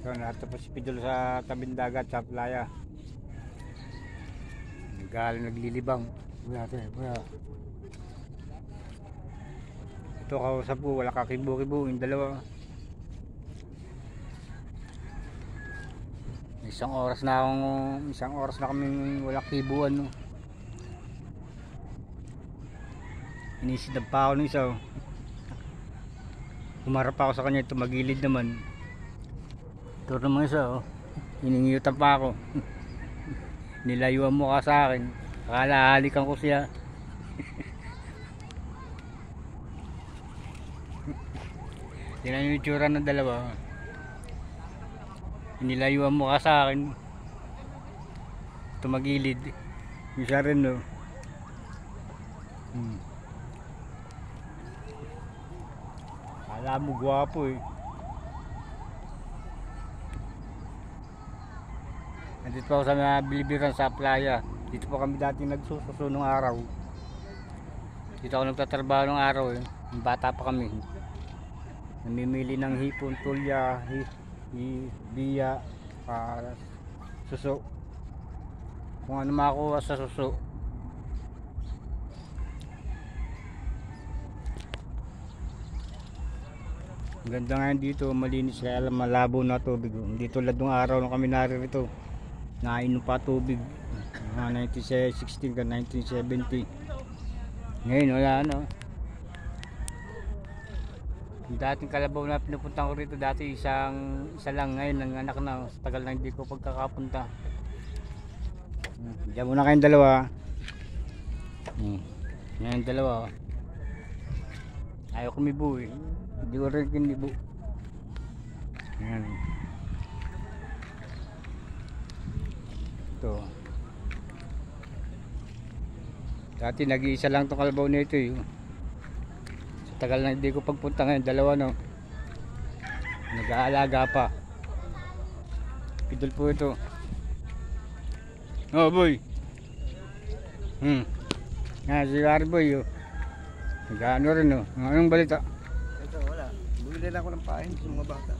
So, narito po si Pidol sa tabing dagat sa playa. Naglilibang. Ito kausap po, wala kakibo-kibo yung dalawa. Isang oras na kaming wala kibuan, no. Inisidab pa ako ng isa, oh. Humarap ako sa kanya, tumagilid naman. Ito naman isa, oh. Hiningiyutan pa ako. Nilayuan mo ka sa akin. Akala halikan ko siya. Tingnan yung itsura ng dalawa. Nilayuan mo ka sa akin. Tumagilid. Yung siya rin, no. Akala mo gwapo, eh. Nandito po ako sa mga Bilibiran sa playa. Dito po kami dati nagsususo nung araw. Dito ako nagtatrabaho nung araw, eh. Bata pa kami. Namimili ng hipon, tulya, biya, suso. Kung ano makuha sa suso. Ang ganda nga dito, malinis kaya lang malabo na tubig. Hindi tulad ng araw nung kami naririto. Nainom pa tubig. 1916 ka 1970. Ngayon wala, no. Yung dating kalabaw na pinupunta ko rito dati isa lang, ngayon nanganak na. Tagal na hindi ko pagkakapunta. Diyan muna kayong dalawa. Yan yung dalawa. Ayaw kumibo, eh. Hindi ko rin kinibo. Yan. Ito. Dati nag-iisa lang itong kalabaw nito, eh. Sa tagal na hindi ko pagpunta ngayon, dalawa, no. Nag-aalaga pa. Pidol po ito. Oh boy. Si Harboy, oh. Nag-ano rin, oh. Anong balita? Ito, wala. Bumili lang ako ng pain sa mga bata.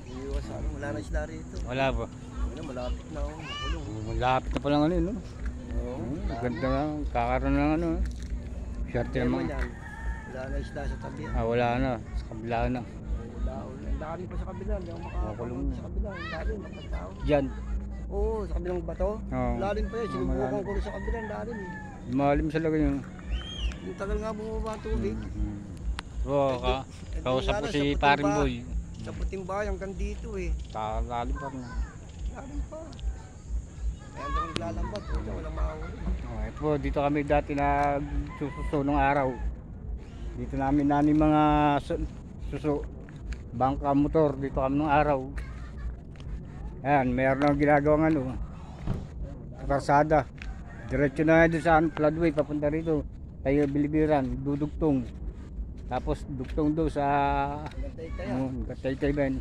Iiwas sa ano, wala na isla rito. Wala po. Ano, malapit na ako makulong. Malapit na palang ano, no? Oo. Ganda na, kakaroon ng ano. Swerte naman. Wala na isla sa tabi. Wala na, sa kabila na. Wala. Ang dami pa sa kabila. Hindi ako makakulong sa kabila. Ang dami, magkatao. Diyan. Oo, sa kabilang bato. Oo. Lalim pa yun. Sinubukan ko rin sa kabila. Ang lalim. Malalim sa lagay yun. Yung tagal nga bumaba ang tubig. Oo, kausap ko si Paring Boy. Sa puting bahay hanggang dito, eh. Lalim pa rin. Lalim pa. Kaya hindi ako naglalambat. Hindi walang mahuli. Ito po, dito kami dati nagsususo nung araw. Dito namin nani mga suso. Bangka motor, dito kami nung araw. Ayan, mayroon akong ginagawang ano. Karsada. Diretso na doon sa floodway, papunta rito. Tayo Bilibiran, dudugtong. Tapos dugtong doon sa Gatay-tay ba yun?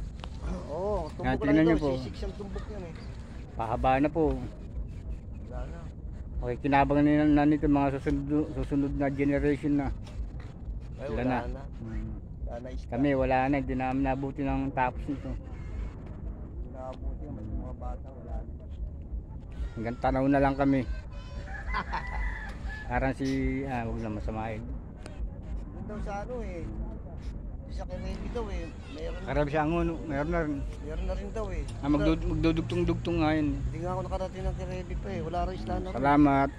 Oo, Yan, tumbok tingnan lang niyo ito. po. Sisik siyang tumbok yan, eh. Pahaba na po. Wala na. Okay, kinabangan na nito mga susunod na generation na. Ay, Wala wala na. na. Wala na isla. Kami wala na, hindi namin nabuti ng tapos nito. Nakabuti yung mga bata, wala na. Hanggang tanaw na lang kami. Parang huwag na masamain. Doon daw sa ano, eh. Sa Kirebe daw, eh. Karab siya ang uno, meron na rin. Meron na rin daw, eh. Magdudugtong-dugtong nga yun. Hindi nga ako nakarating ng Kirebe pa, eh. Wala rin isla na rin. Salamat.